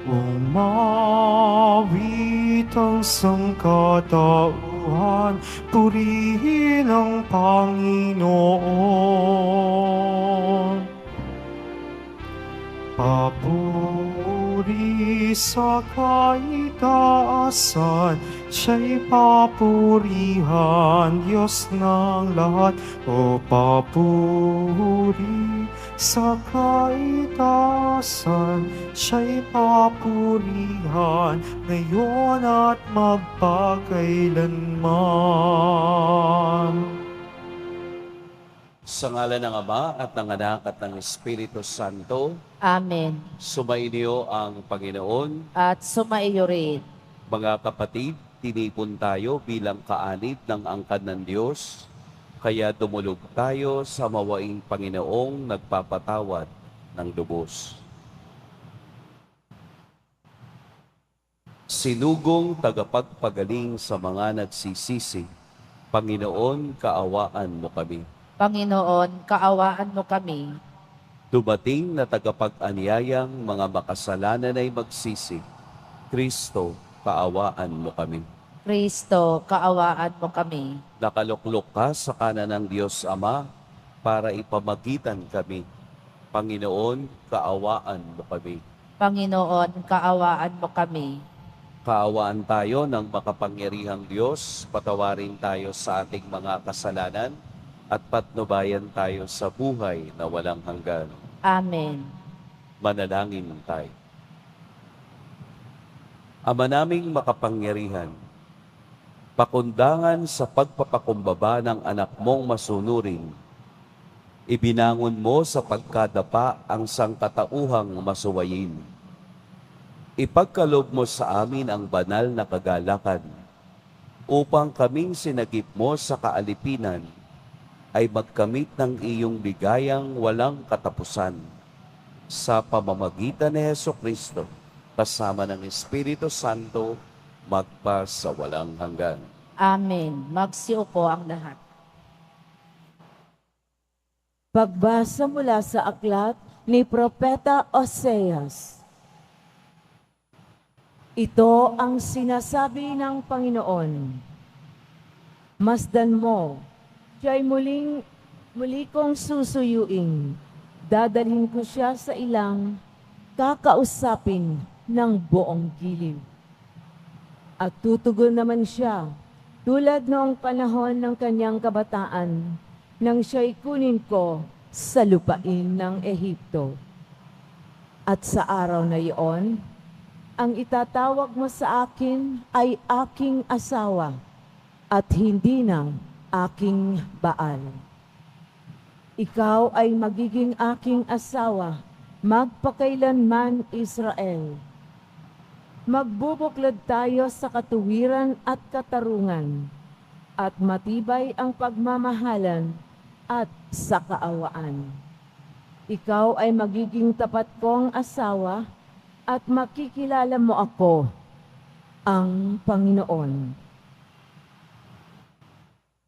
Umawit ang sangkatauhan, purihin ang Panginoon. Papuri sa kaitaasan, siya'y papurihan, Diyos ng lahat. O papuri sa kaitaasan, siya'y papurihan, ngayon at magpakailanman. Sa ngalan ng Ama at ng Anak at ng Espiritu Santo, Amen. sumainyo ang Panginoon. At sumaiyo rin. Mga kapatid, tinipon tayo bilang kaanib ng angkan ng Diyos, kaya dumulog tayo sa mawaing Panginoong nagpapatawad ng lubos. Sinugong tagapagpagaling sa mga nagsisisi, Panginoon, kaawaan mo kami. Panginoon, kaawaan mo kami. Dumating na tagapag-anyayang mga makasalanan ay magsisi, Kristo, kaawaan mo kami. Kristo, kaawaan mo kami. Nakaluklok ka sa kanan ng Diyos Ama para ipamagitan kami. Panginoon, kaawaan mo kami. Panginoon, kaawaan mo kami. Kaawaan tayo ng makapangyarihang Diyos, patawarin tayo sa ating mga kasalanan, at patnubayan tayo sa buhay na walang hanggan. Amen. Manalangin tayo. Ama naming makapangyarihan, pakundangan sa pagpapakumbaba ng anak mong masunurin, ibinangon mo sa pagkadapa ang sangkatauhang masuwayin. Ipagkaloob mo sa amin ang banal na kagalakan, upang kaming sinagip mo sa kaalipinan, ay magkamit ng iyong ligayang walang katapusan. Sa pamamagitan ni Jesucristo, kasama ng Espiritu Santo, magpa sa walang hanggan. Amen. Magsiupo ang lahat. Pagbasa mula sa aklat ni Propeta Oseas. Ito ang sinasabi ng Panginoon. Masdan mo, siya'y muli kong susuyuin. Dadalhin ko siya sa ilang kakausapin ng buong giliw. At tutugon naman siya tulad noong panahon ng kanyang kabataan nang siya'y kunin ko sa lupain ng Ehipto. At sa araw na iyon, ang itatawag mo sa akin ay aking asawa at hindi na aking Baal. Ikaw ay magiging aking asawa, magpakailanman Israel. Magbubuklod tayo sa katuwiran at katarungan, at matibay ang pagmamahalan at sa kaawaan. Ikaw ay magiging tapat kong asawa, at makikilala mo ako, ang Panginoon.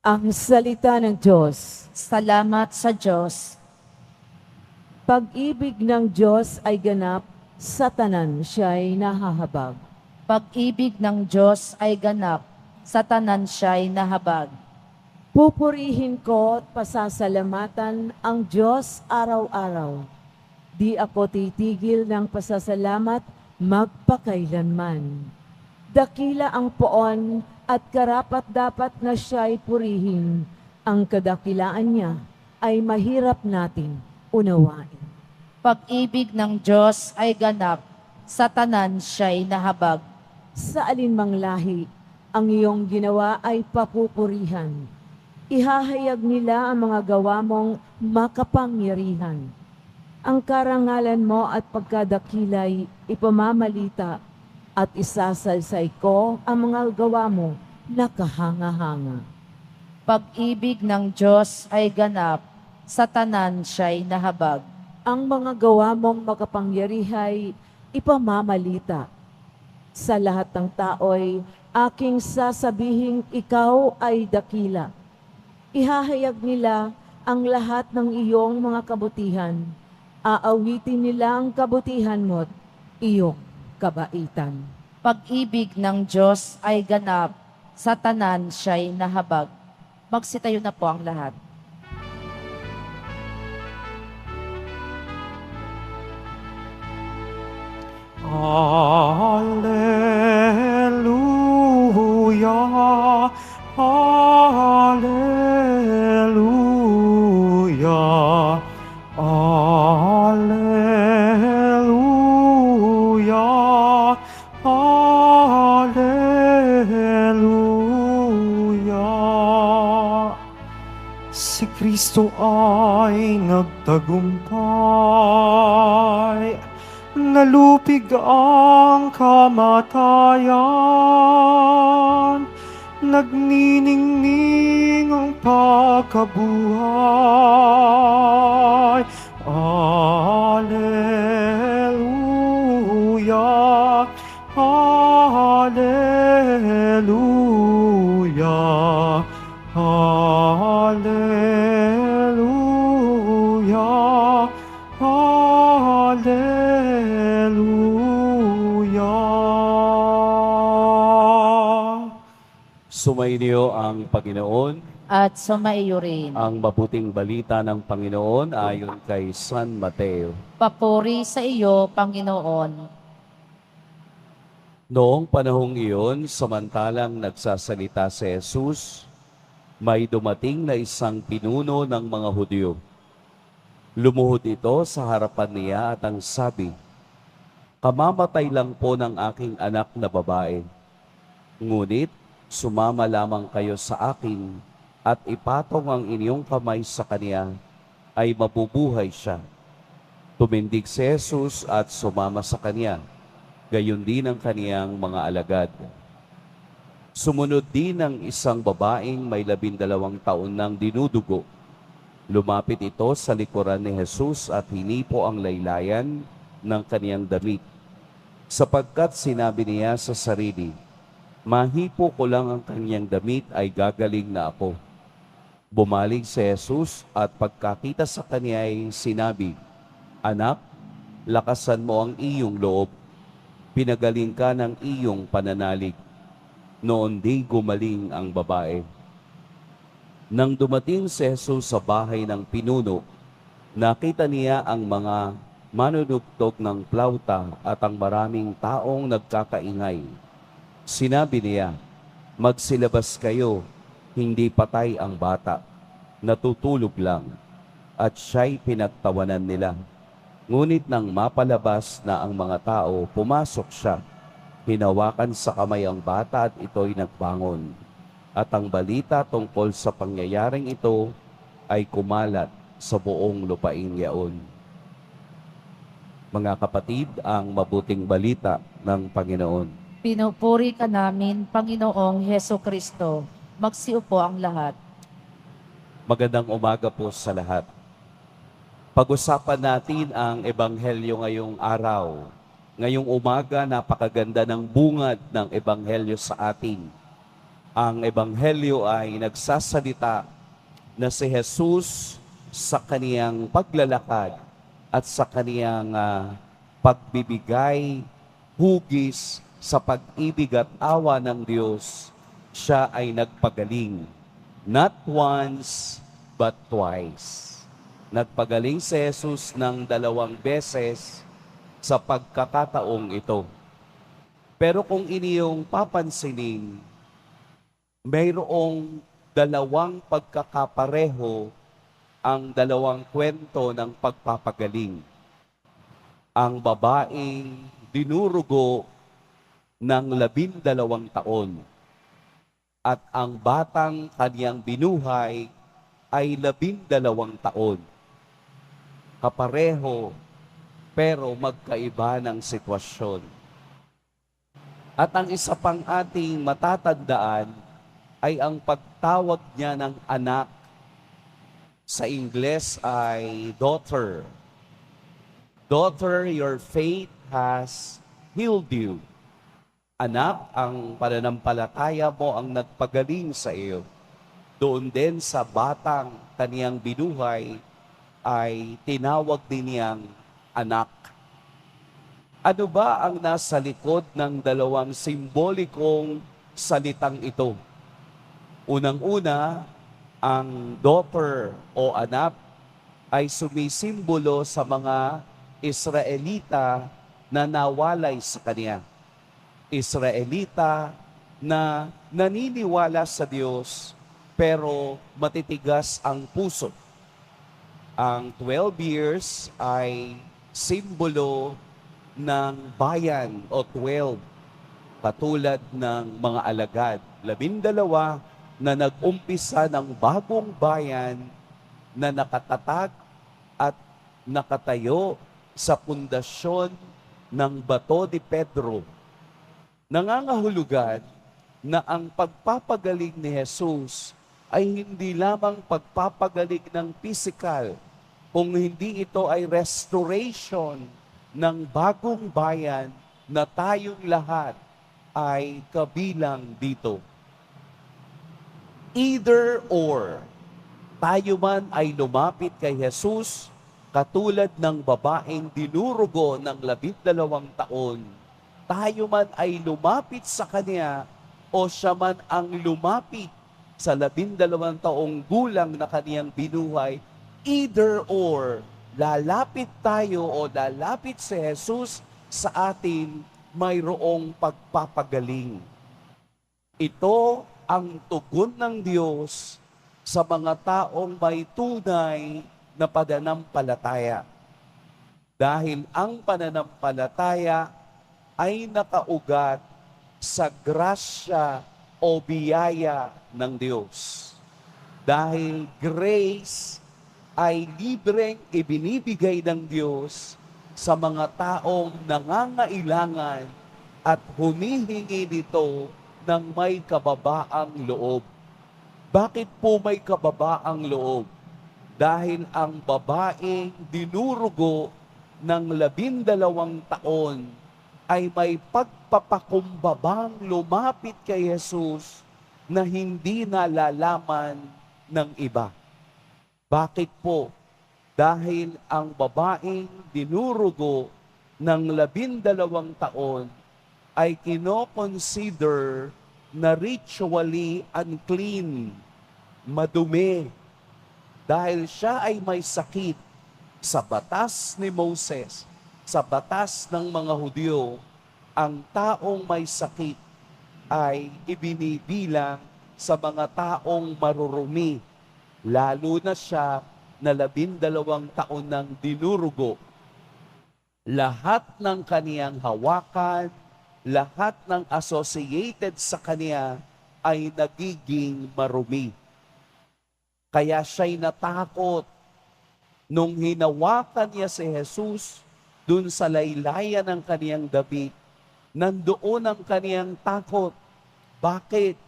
Ang salita ng Diyos. Salamat sa Diyos. Pag-ibig ng Diyos ay ganap, sa tanan siya'y nahahabag. Pag-ibig ng Diyos ay ganap, sa tanan siya'y nahabag. Pupurihin ko at pasasalamatan ang Diyos araw-araw. Di ako titigil ng pasasalamat magpakailanman. Dakila ang poon at karapat-dapat na siya'y purihin. Ang kadakilaan niya ay mahirap natin unawain. Pag-ibig ng Diyos ay ganap, sa tanan siya'y nahabag. Sa alinmang lahi, ang iyong ginawa ay papupurihan. Ihahayag nila ang mga gawa mong makapangyarihan. Ang karangalan mo at pagkadakilay ipamamalita, at isasalsay ko ang mga gawa mo na kahanga-hanga. Pag-ibig ng Diyos ay ganap, sa tanan siya'y nahabag. Ang mga gawa mong makapangyarihay ipamamalita. Sa lahat ng tao'y aking sasabihing ikaw ay dakila. Ihahayag nila ang lahat ng iyong mga kabutihan. Aawitin nila ang kabutihan mo't iyong kabaitan. Pag-ibig ng Diyos ay ganap, sa tanan siya'y nahabag. Magsitayo na po ang lahat. Alleluia, Alleluia, Alleluia, Alleluia. Si Kristo ay nagtagumpay, nalupig ang kamatayan, nagniningning ang pagkabuhay. Alleluia, Alleluia, Alleluia, Alleluia. Sumainyo ang Panginoon. At sumaiyo rin. Ang mabuting balita ng Panginoon ayon kay San Mateo. Papuri sa iyo, Panginoon. Noong panahong iyon, samantalang nagsasalita si Jesus, may dumating na isang pinuno ng mga Hudyo. Lumuhod ito sa harapan niya at ang sabi, "Kamamatay lang po ng aking anak na babae. Ngunit sumama lamang kayo sa akin at ipatong ang inyong kamay sa kanya, ay mabubuhay siya." Tumindig si Jesus at sumama sa kanya, gayon din ang kaniyang mga alagad. Sumunod din ang isang babaeng may 12 taon nang dinudugo. Lumapit ito sa likuran ni Jesus at hinipo ang laylayan ng kaniyang damit, sapagkat sinabi niya sa sarili, "Mahipo ko lang ang kaniyang damit ay gagaling na ako." Bumalik si Jesus at pagkakita sa kanya ay sinabi, "Anak, lakasan mo ang iyong loob. Pinagaling ka ng iyong pananalig." Noon di gumaling ang babae. Nang dumating si Jesus sa bahay ng pinuno, nakita niya ang mga manunugtog ng plauta at ang maraming taong nagkakaingay. Sinabi niya, "Magsilabas kayo, hindi patay ang bata, natutulog lang." At siya'y pinagtawanan nila. Ngunit nang mapalabas na ang mga tao, pumasok siya. Hinawakan sa kamay ang bata at ito'y nagbangon. At ang balita tungkol sa pangyayaring ito ay kumalat sa buong lupain yaon. Mga kapatid, ang mabuting balita ng Panginoon. Pinupuri ka namin, Panginoong Heso Kristo. Magsiupo ang lahat. Magandang umaga po sa lahat. Pag-usapan natin ang Ebanghelyo ngayong araw. Ngayong umaga, napakaganda ng bungad ng Ebanghelyo sa atin. Ang Ebanghelyo ay nagsasalita na si Jesus sa kaniyang paglalakad at sa kaniyang pagbibigay, hugis sa pag-ibig at awa ng Diyos, siya ay nagpagaling. Not once, but twice. Nagpagaling si Jesus ng 2 beses sa pagkakataong ito. Pero kung inyong papansinin, mayroong 2 pagkakapareho ang 2 kwento ng pagpapagaling. Ang babaeng dinurugo ng 12 taon at ang batang kaniyang binuhay ay 12 taon. Kapareho, pero magkaiba ng sitwasyon. At ang isa pang ating matatandaan ay ang pagtawag niya ng anak. Sa Ingles ay daughter. Daughter, your faith has healed you. Anak, ang pananampalataya mo ang nagpagaling sa iyo. Doon din sa batang kaniyang binuhay ay tinawag din niyang anak. Ano ba ang nasa likod ng dalawang simbolikong salitang ito? Unang-una, ang daughter o anak ay sumisimbolo sa mga Israelita na nawalay sa kanya. Israelita na naniniwala sa Diyos pero matitigas ang puso. Ang 12 years ay simbolo ng bayan o 12, katulad ng mga alagad. 12 na nag-umpisa ng bagong bayan na nakatatag at nakatayo sa pundasyon ng bato ni Pedro. Nangangahulugan na ang pagpapagaling ni Jesus ay hindi lamang pagpapagaling ng physical, kung hindi ito ay restoration ng bagong bayan na tayong lahat ay kabilang dito. Either or, tayo man ay lumapit kay Jesus katulad ng babaeng dinurugo ng 12 taon, tayo man ay lumapit sa Kanya o siya man ang lumapit sa 12 taong gulang na Kaniyang binuhay, either or, lalapit tayo o lalapit si Jesus sa atin, mayroong pagpapagaling. Ito ang tugon ng Diyos sa mga taong may tunay na pananampalataya. Dahil ang pananampalataya ay nakaugat sa grasya o biyaya ng Diyos. Dahil grace ay libreng ibinibigay ng Diyos sa mga taong nangangailangan at humihingi nito ng may kababaang loob. Bakit po may kababaang loob? Dahil ang babaeng dinurugo ng 12 taon ay may pagpapakumbabang lumapit kay Jesus na hindi nalalaman ng iba. Bakit po? Dahil ang babaeng dinurugo ng 12 taon ay kino-consider na ritually unclean, madumi, dahil siya ay may sakit. Sa batas ni Moses, sa batas ng mga Hudyo, ang taong may sakit ay ibinibilang sa mga taong marurumi, lalo na siya na 12 taon ng dinurugo. Lahat ng kaniyang hawakan, lahat ng associated sa kanya ay nagiging marumi. Kaya siya'y natakot nung hinawakan niya si Jesus dun sa laylayan ng kaniyang David. Nandoon ang kaniyang takot. Bakit?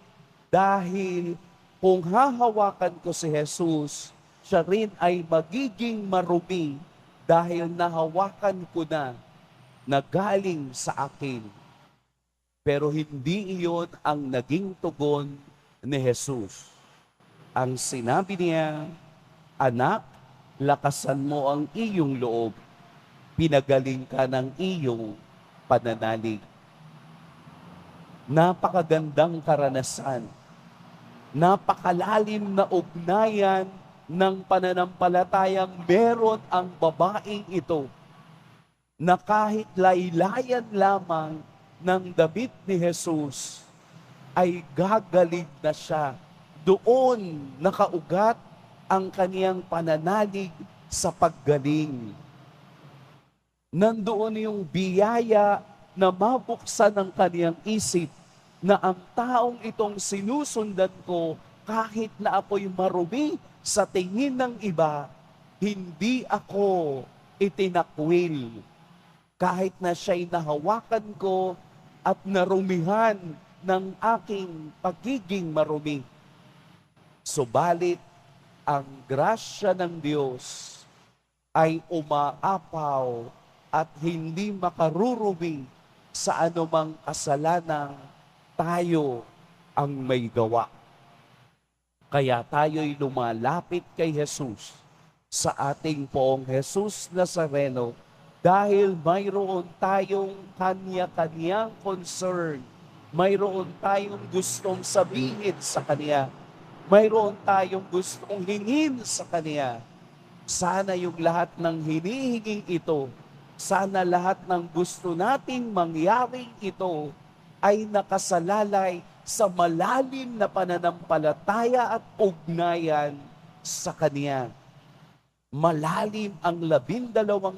Dahil kung hahawakan ko si Jesus, siya rin ay magiging marumi dahil nahawakan ko na galing sa akin. Pero hindi iyon ang naging tugon ni Jesus. Ang sinabi niya, anak, lakasan mo ang iyong loob. Pinagaling ka ng iyong pananalig. Napakagandang karanasan. Napakalalim na ugnayan ng pananampalatayang meron ang babaeng ito na kahit laylayan lamang ng damit ni Jesus ay gagaling na siya. Doon nakaugat ang kaniyang pananalig sa paggaling. Nandoon yung biyaya na mabuksan ang kaniyang isip na ang taong itong sinusundan ko, kahit na ako'y marumi sa tingin ng iba, hindi ako itinakwil. Kahit na siya'y nahawakan ko at narumihan ng aking pagiging marumi. Subalit, ang grasya ng Diyos ay umaapaw at hindi makarurumi sa anumang kasalanan tayo ang may gawa. Kaya tayo'y lumalapit kay Jesus sa ating Poong Jesus Nazareno Dahil mayroon tayong kanya-kanyang concern. Mayroon tayong gustong sabihin sa Kanya. Mayroon tayong gustong hingin sa Kanya. Sana yung lahat ng hinihinging ito, sana lahat ng gusto nating mangyaring ito ay nakasalalay sa malalim na pananampalataya at ugnayan sa Kanya. Malalim ang 12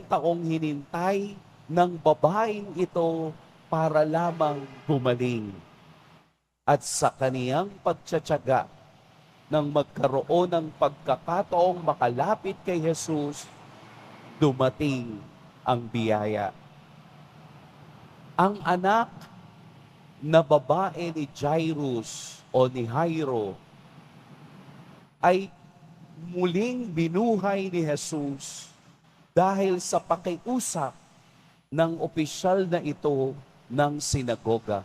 taong hinintay ng babaeng ito para lamang gumaling. At sa kaniyang pagtsatsaga nang magkaroon ng pagkakataong makalapit kay Jesus, dumating ang biyaya. Ang anak na babae ni Jairus o ni Jairo ay muling binuhay ni Jesus dahil sa pakiusap ng opisyal na ito ng sinagoga.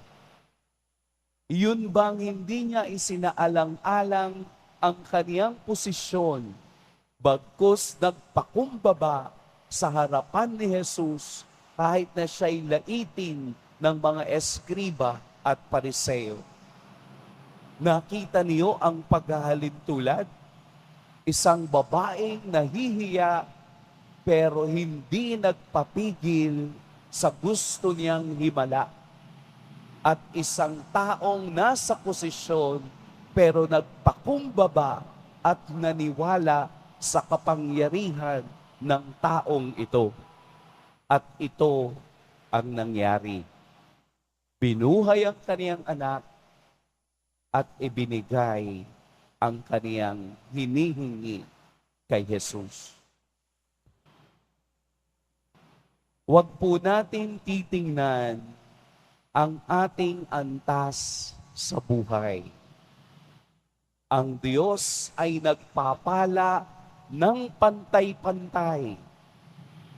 Yun bang hindi niya isinaalang-alang ang kaniyang posisyon, bagkus nagpakumbaba sa harapan ni Jesus kahit na siya'y laitin ng mga eskriba at pariseo. Nakita niyo ang paghahalintulad? Isang babaeng nahihiya pero hindi nagpapigil sa gusto niyang himala. At isang taong nasa posisyon pero nagpakumbaba at naniwala sa kapangyarihan ng taong ito. At ito ang nangyari. Binuhay ang kaniyang anak at ibinigay ang kaniyang hinihingi kay Jesus. Huwag po natin titingnan ang ating antas sa buhay. Ang Diyos ay nagpapala ng pantay-pantay.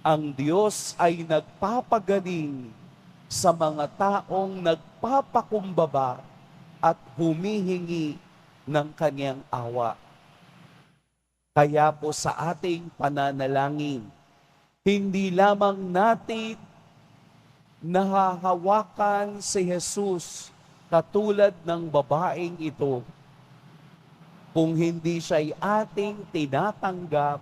Ang Diyos ay nagpapagaling sa mga taong nagpapakumbaba at humihingi ng Kanyang awa. Kaya po sa ating pananalangin, hindi lamang natin nahahawakan si Jesus katulad ng babaeng ito, kung hindi siya'y ating tinatanggap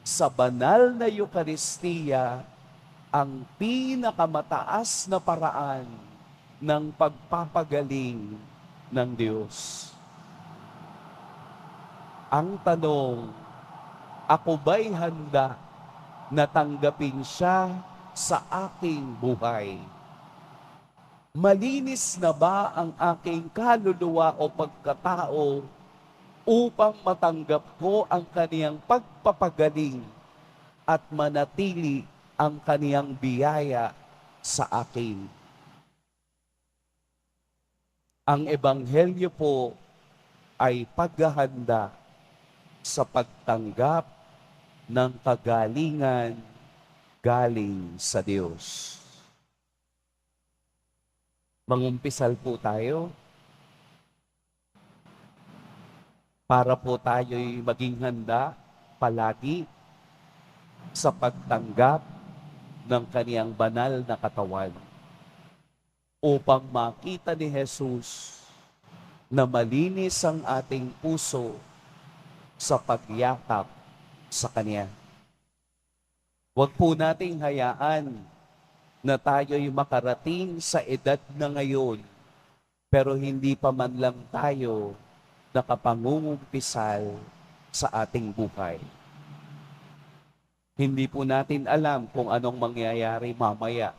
sa banal na Eukaristiya, ang pinakamataas na paraan ng pagpapagaling ng Diyos. Ang tanong, ako ba'y handa na tanggapin siya sa aking buhay? Malinis na ba ang aking kaluluwa o pagkatao upang matanggap ko ang kaniyang pagpapagaling at manatili ang kaniyang biyaya sa akin? Ang Ebanghelyo po ay paghahanda sa pagtanggap ng kagalingan galing sa Diyos. Mangumpisal po tayo para po tayo'y maging handa palagi sa pagtanggap ng kaniyang banal na katawan upang makita ni Jesus na malinis ang ating puso sa pagyakap sa Kanya. Huwag po nating hayaan na tayo'y makarating sa edad na ngayon, pero hindi pa man lang tayo nakapangungumpisal sa ating buhay. Hindi po natin alam kung anong mangyayari mamaya.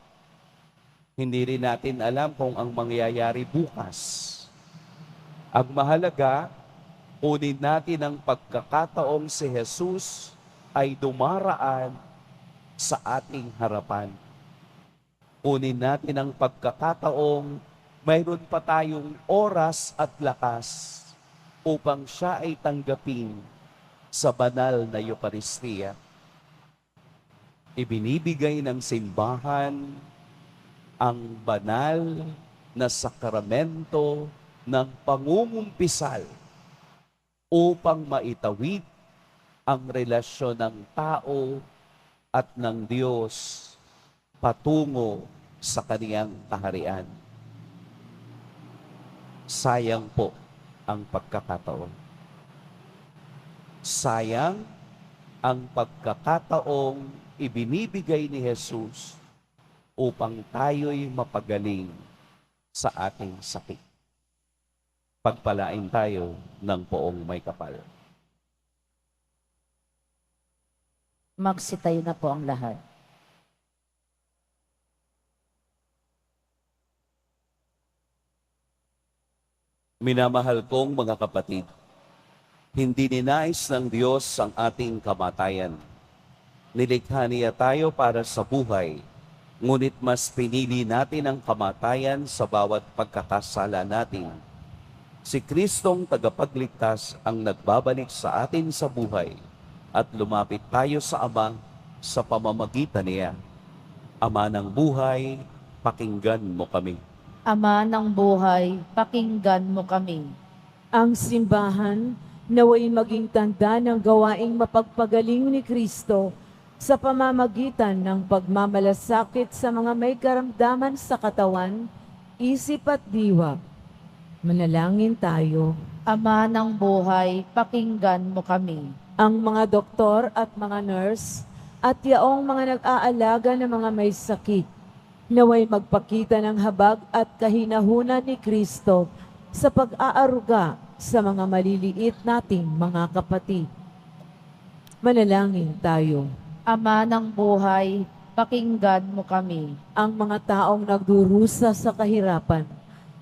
Hindi rin natin alam kung ang mangyayari bukas. Ang mahalaga, kunin natin ang pagkakataong si Jesus ay dumaraan sa ating harapan. Kunin natin ang pagkakataong mayroon pa tayong oras at lakas upang siya ay tanggapin sa banal na Eukaristiya. Ibinibigay ng simbahan ang banal na sakramento ng pangungumpisal upang maitawid ang relasyon ng tao at ng Diyos patungo sa kaniyang kaharian. Sayang po ang pagkakataon. Sayang ang pagkakataong ibinibigay ni Jesus upang tayo'y mapagaling sa ating sakit. Pagpalain tayo ng poong may kapal. Magsitayo na po ang lahat. Minamahal kong mga kapatid, hindi ninais ng Diyos ang ating kamatayan. Nilikha niya tayo para sa buhay, ngunit mas pinili natin ang kamatayan sa bawat pagkakasala natin. Si Kristong tagapagligtas ang nagbabalik sa atin sa buhay at lumapit tayo sa Ama sa pamamagitan niya. Ama ng buhay, pakinggan mo kami. Ama ng buhay, pakinggan mo kami. Ang simbahan naway maging tanda ng gawaing mapagpagaling ni Kristo sa pamamagitan ng pagmamalasakit sa mga may karamdaman sa katawan, isip at diwa. Manalangin tayo. Ama ng buhay, pakinggan mo kami. Ang mga doktor at mga nurse at yaong mga nag-aalaga ng mga may sakit, naway magpakita ng habag at kahinahunan ni Kristo sa pag-aaruga sa mga maliliit nating mga kapatid. Manalangin tayo. Ama ng buhay, pakinggan mo kami. Ang mga taong nagdurusa sa kahirapan,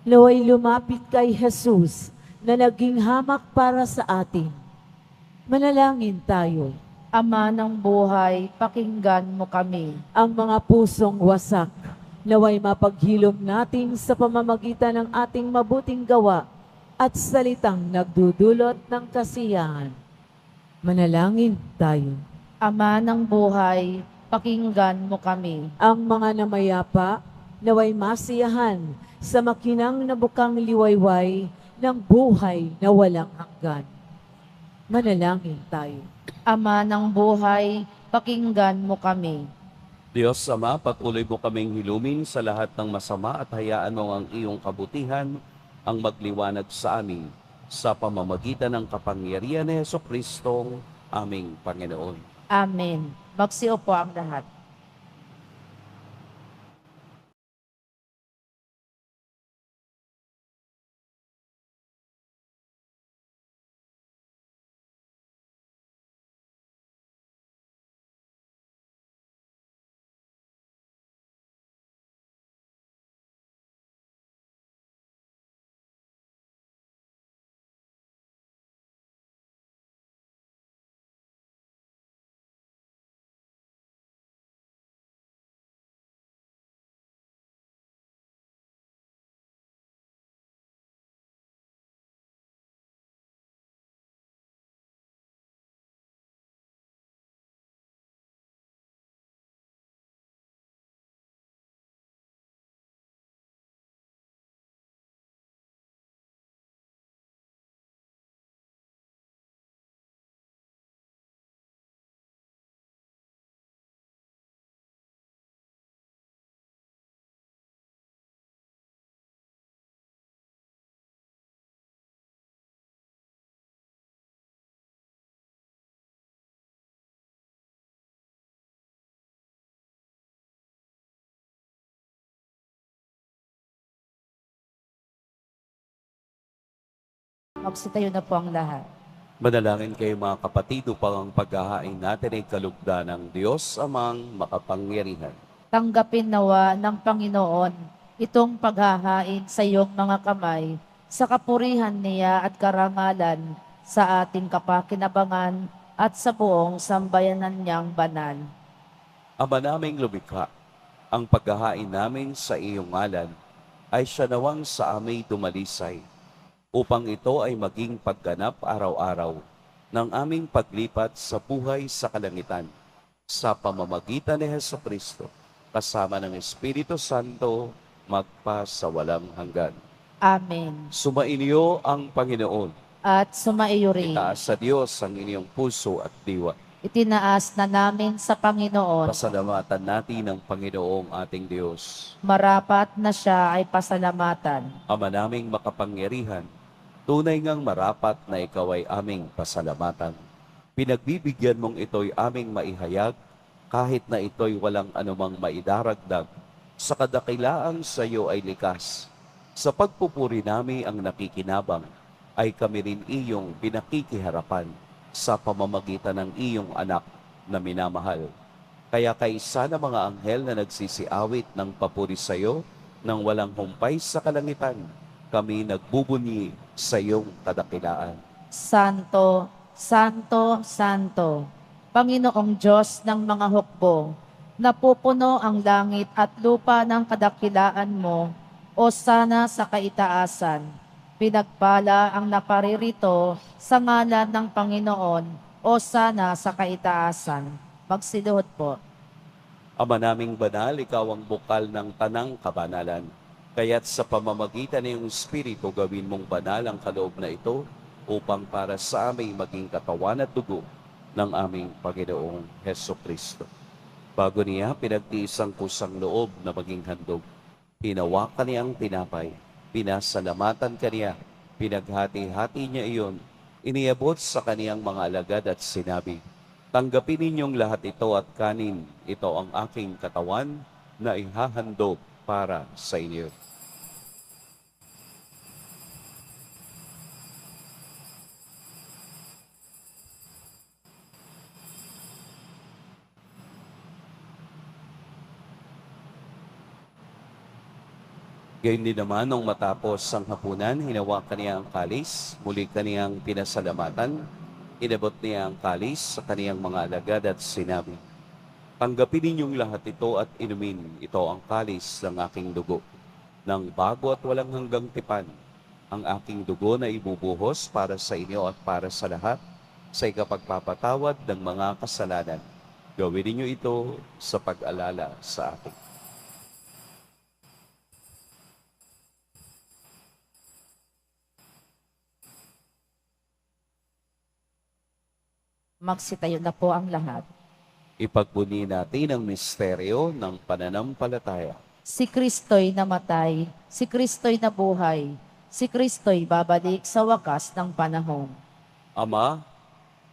naway lumapit kay Jesus na naging hamak para sa atin. Manalangin tayo. Ama ng buhay, pakinggan mo kami. Ang mga pusong wasak, naway mapaghilom natin sa pamamagitan ng ating mabuting gawa at salitang nagdudulot ng kasiyahan. Manalangin tayo. Ama ng buhay, pakinggan mo kami. Ang mga namayapa, naway masiyahan sa makinang nabukang liwayway ng buhay na walang hanggan. Manalangin tayo. Ama ng buhay, pakinggan mo kami. Diyos Ama, patuloy mo kaming hilumin sa lahat ng masama at hayaan mo ang iyong kabutihan ang magliwanag sa amin sa pamamagitan ng kapangyarihan ni Jesucristo, aming Panginoon. Amen. Magsiupo ang lahat. Magsitayo na po ang lahat. Manalangin kayo mga kapatid upang ang paghahain natin ay kalugdan ng Diyos amang makapangyarihan. Tanggapin nawa ng Panginoon itong paghahain sa iyong mga kamay sa kapurihan niya at karangalan sa ating kapakinabangan at sa buong sambayanan niyang banal. Ama naming lumikha, ang paghahain namin sa iyong ngalan ay siya nawang sa aming dumalisay, upang ito ay maging pagganap araw-araw ng aming paglipat sa buhay sa kalangitan, sa pamamagitan ni Jesucristo, kasama ng Espiritu Santo, magpa sa walang hanggan. Amen. Sumainyo ang Panginoon. At sumaiyo rin. Itaas sa Diyos ang inyong puso at diwa. Itinaas na namin sa Panginoon. Pasalamatan natin ang Panginoong ating Diyos. Marapat na siya ay pasalamatan. Ama naming makapangyarihan, tunay ngang marapat na ikaw ay aming pasalamatan. Pinagbibigyan mong ito'y aming maihayag, kahit na ito'y walang anumang maidaragdag, sa kadakilaang sa iyo ay likas. Sa pagpupuri nami ang nakikinabang, ay kami rin iyong pinakikiharapan sa pamamagitan ng iyong anak na minamahal. Kaya kaisa na mga anghel na nagsisiawit ng papuri sa iyo nang walang humpay sa kalangitan, kami nagbubunyi sa iyong kadakilaan. Santo, Santo, Santo, Panginoong Diyos ng mga hukbo, napupuno ang langit at lupa ng kadakilaan mo, o sana sa kaitaasan. Pinagpala ang naparirito sa ngalan ng Panginoon, o sana sa kaitaasan. Magsiluhod po. Ama naming banal, ikaw ang bukal ng tanang kabanalan. Kaya't sa pamamagitan ng iyong Espiritu, gawin mong banal ang kaloob na ito upang para sa aming maging katawan at dugo ng aming Panginoong Heso Kristo. Bago niya pinagtiis ang kusang loob na maging handog, hinawakan niya ang tinapay, pinasalamatan kaniya, pinaghati-hati niya iyon, iniabot sa kaniyang mga alagad at sinabi, "Tanggapin ninyong lahat ito at kanin, ito ang aking katawan na ihahandog para sa inyo." Gayun din naman, nung matapos ang hapunan, hinawakan niya ang kalis, muli kaniyang pinasalamatan, inabot niya ang kalis sa kaniyang mga alagad at sinabi, "Tanggapin ninyong lahat ito at inumin, ito ang kalis ng aking dugo, ng bago at walang hanggang tipan, ang aking dugo na ibubuhos para sa inyo at para sa lahat, sa ikapagpapatawad ng mga kasalanan. Gawin ninyo ito sa pag-alala sa akin." Magsitayo na po ang lahat. Ipagbuni natin ang misteryo ng pananampalataya. Si Kristo'y namatay, si Kristo'y nabuhay, si Kristo'y babalik sa wakas ng panahon. Ama,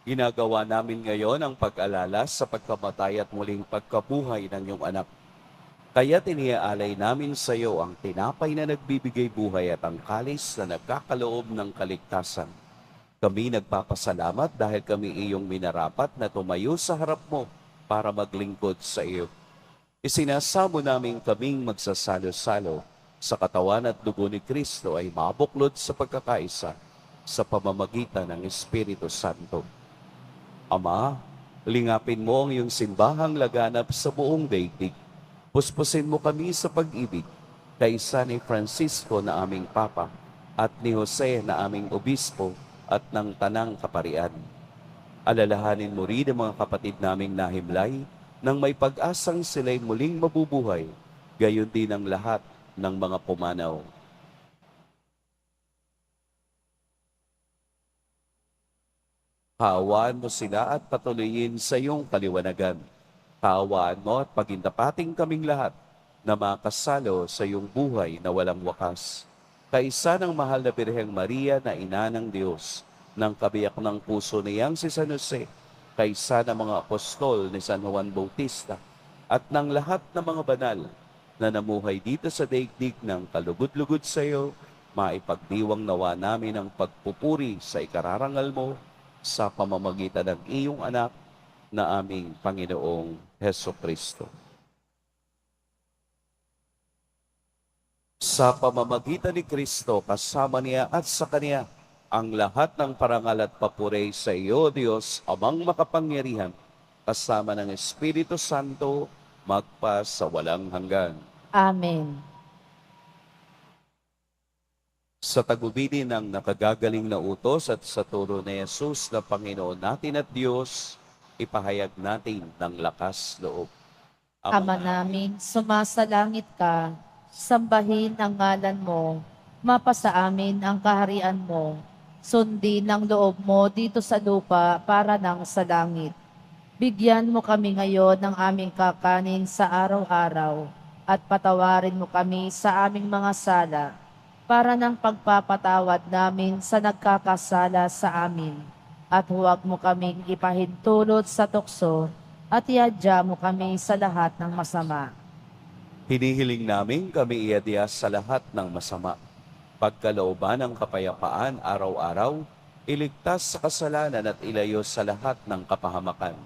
ginagawa namin ngayon ang pag-alala sa pagkamatay at muling pagkabuhay ng iyong anak. Kaya tiniaalay namin sa iyo ang tinapay na nagbibigay buhay at ang kalis na nagkakaloob ng kaligtasan. Kami nagpapasalamat dahil kami iyong minarapat na tumayo sa harap mo para maglingkod sa iyo. Isinasamo namin kaming magsasalo-salo sa katawan at dugo ni Kristo ay mabuklod sa pagkakaisa sa pamamagitan ng Espiritu Santo. Ama, lingapin mo ang iyong simbahang laganap sa buong daigdig. Puspusin mo kami sa pag-ibig, kaisa ni Francisco na aming Papa at ni Jose na aming Obispo at ng Tanang Kaparian. Alalahanin mo rin ang mga kapatid naming nahimlay nang may pag-asang sila'y muling mabubuhay, gayon din ang lahat ng mga pumanaw. Kaawaan mo sila at patuloyin sa iyong kaliwanagan. Kaawaan mo at pagindapating kaming lahat na makasalo sa iyong buhay na walang wakas. Kaisa ng mahal na Birheng Maria na ina ng Diyos, ng kabiyak ng puso niyang si San Jose, kaisa ng mga apostol ni San Juan Bautista, at ng lahat ng mga banal na namuhay dito sa daigdig ng kalugod-lugod sa iyo, maipagdiwang nawa namin ang pagpupuri sa ikararangal mo sa pamamagitan ng iyong anak na aming Panginoong Heso Kristo. Sa pamamagitan ni Kristo, kasama niya at sa Kanya, ang lahat ng parangal at papuri sa iyo, Diyos, Amang makapangyarihan, kasama ng Espiritu Santo, magpa sa walang hanggan. Amen. Sa tagubilin ng nakagagaling na utos at sa turo ni Jesus na Panginoon natin at Diyos, ipahayag natin ng lakas loob. Ama namin, sumasalangit ka, sambahin ang ngalan mo, mapasa amin ang kaharian mo, sundin ang loob mo dito sa lupa para nang sa langit. Bigyan mo kami ngayon ng aming kakanin sa araw-araw at patawarin mo kami sa aming mga sala para ng pagpapatawad namin sa nagkakasala sa amin. At huwag mo kaming ipahintulot sa tukso at iadya mo kami sa lahat ng masama. Hinihiling namin kami iadya sa lahat ng masama. Pagkalooban ng kapayapaan araw-araw, iligtas sa kasalanan at ilayo sa lahat ng kapahamakan.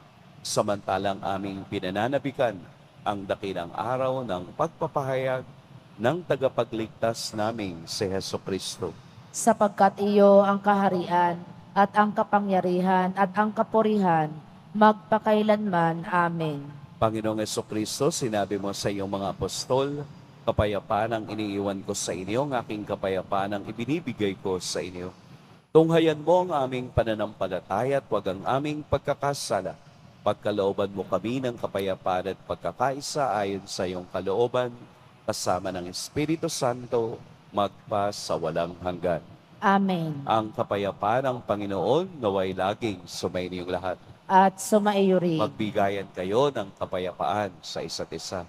Samantalang aming pinananabikan ang dakilang araw ng pagpapahayag ng tagapagligtas naming si Heso Kristo. Sapagkat iyo ang kaharian at ang kapangyarihan at ang kapurihan magpakailanman. Amen. Panginoong Heso Kristo, sinabi mo sa iyong mga apostol, kapayapaan ang iniiwan ko sa inyo, ang aking kapayapaan ang ibinibigay ko sa inyo. Tunghayan mo ang aming pananampalataya at huwag ang aming pagkakasala. Pagkalooban mo kami ng kapayapaan at pagkakaisa ayon sa iyong kalooban, kasama ng Espiritu Santo, magpa sa walang hanggan. Amen. Ang kapayapaan ng Panginoon naway laging sumainiyong lahat. At sumaiyo rin. Magbigayan kayo ng kapayapaan sa isa't isa.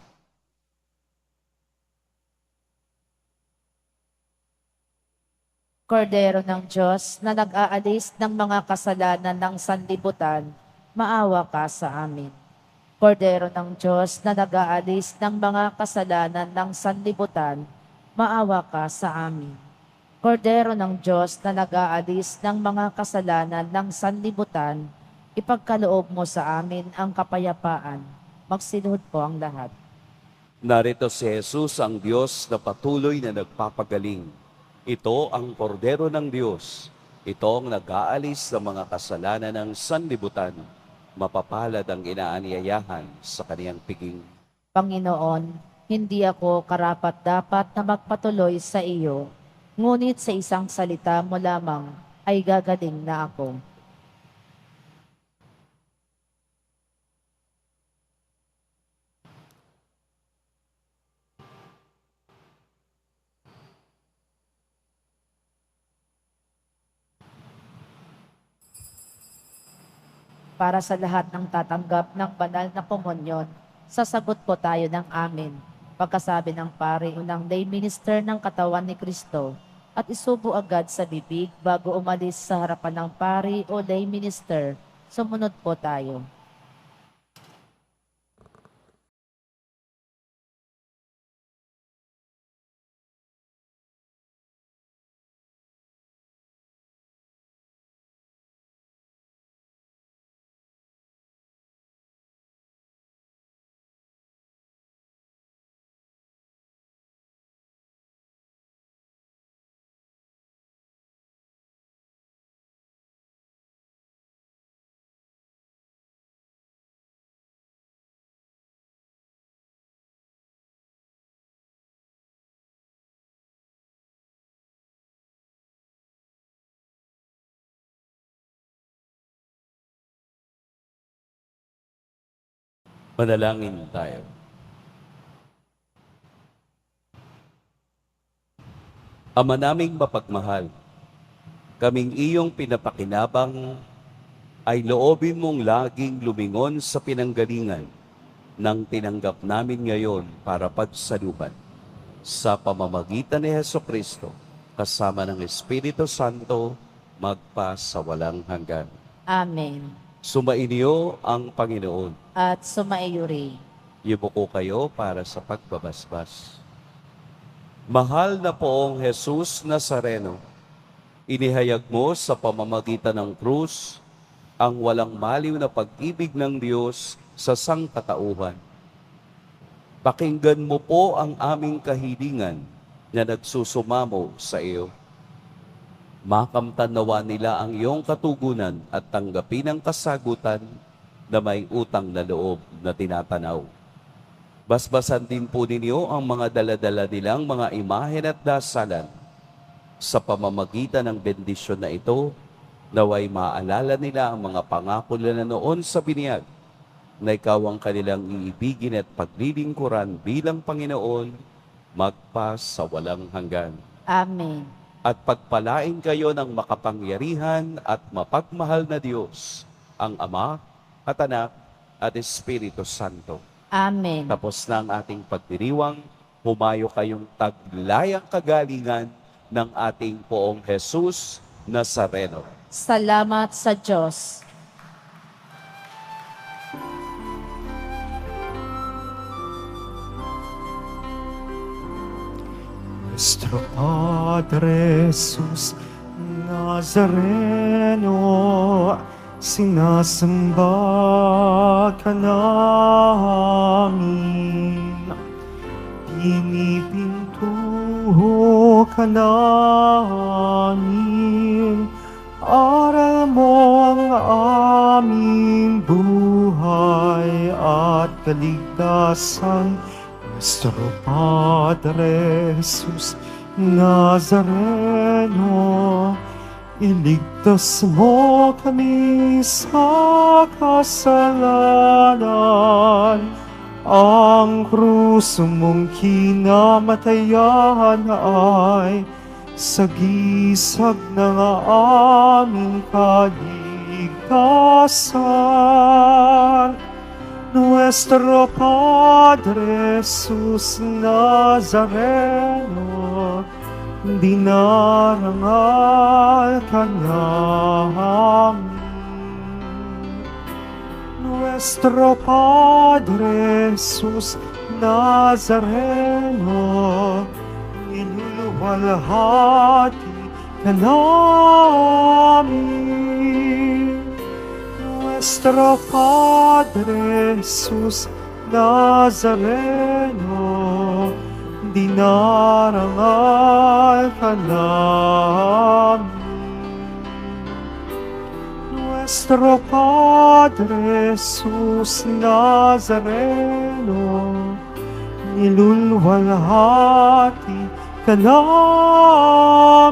Kordero ng Diyos na nag-aalis ng mga kasalanan ng sanlibutan, maawa ka sa amin. Kordero ng Diyos na nag-aalis ng mga kasalanan ng sanlibutan, maawa ka sa amin. Kordero ng Diyos na nag-aalis ng mga kasalanan ng sanlibutan, ipagkaloob mo sa amin ang kapayapaan. Magsinuhod po ang lahat. Narito si Jesus, ang Diyos na patuloy na nagpapagaling. Ito ang Kordero ng Diyos. Ito ang nag-aalis ng mga kasalanan ng sanlibutan. Mapapalad ang inaanyayahan sa kaniyang piging. Panginoon, hindi ako karapat-dapat na magpatuloy sa iyo, ngunit sa isang salita mo lamang ay gagaling na ako. Para sa lahat ng tatanggap ng banal na komunyon, sasagot po tayo ng amin. Pagkasabi ng pari o ng lay minister ng katawan ni Kristo, at isubo agad sa bibig bago umalis sa harapan ng pari o lay minister, sumunod po tayo. Manalangin tayo. Ama naming mapagmahal, kaming iyong pinapakinabang ay loobin mong laging lumingon sa pinanggalingan ng tinanggap namin ngayon para pagsaluban. Sa pamamagitan ni Heso Kristo, kasama ng Espiritu Santo, magpa sa walang hanggan. Amen. Sumainyo ang Panginoon. At sumaiyo rin. Yumuko kayo para sa pagbabasbas. Mahal na poong Jesus Nazareno, inihayag mo sa pamamagitan ng krus ang walang maliw na pag-ibig ng Diyos sa sangkatauhan. Pakinggan mo po ang aming kahilingan na nagsusumamo sa iyo. Makamtan nawa nila ang iyong katugunan at tanggapin ang kasagutan na may utang na loob na tinatanaw. Basbasan din po ninyo ang mga daladala nilang mga imahen at dasalan. Sa pamamagitan ng bendisyon na ito, naway maalala nila ang mga pangako nila noon sa biniyag, na ikaw ang kanilang iibigin at paglilingkuran bilang Panginoon, magpa sa walang hanggan. Amen. At pagpalain kayo ng makapangyarihan at mapagmahal na Diyos, ang Ama at Anak at Espiritu Santo. Amen. Tapos na ang ating pagdiriwang, humayo kayong taglayang kagalingan ng ating Poong Jesus Nazareno. Salamat sa Diyos. Nuestro Padre Jesus Nazareno, sinasamba ka namin. Pinipintuho ka namin. Aral mo ang aming buhay at kaligtasan. Nuestro Padre Jesus Nazareno, iligtas mo kami sa kasalanan. Ang krus mong kinamatayan ay sagisag ng aming kaligtasan. Nuestro Padre Jesus Nazareno, dinarangal ka namin. Nuestro Padre Jesus Nazareno, inuluwalhati ka namin. Nuestro Padre Jesus Nazareno, dinarangal ka namin. Nuestro Padre Jesus Nazareno, nilulwalhati ka namin.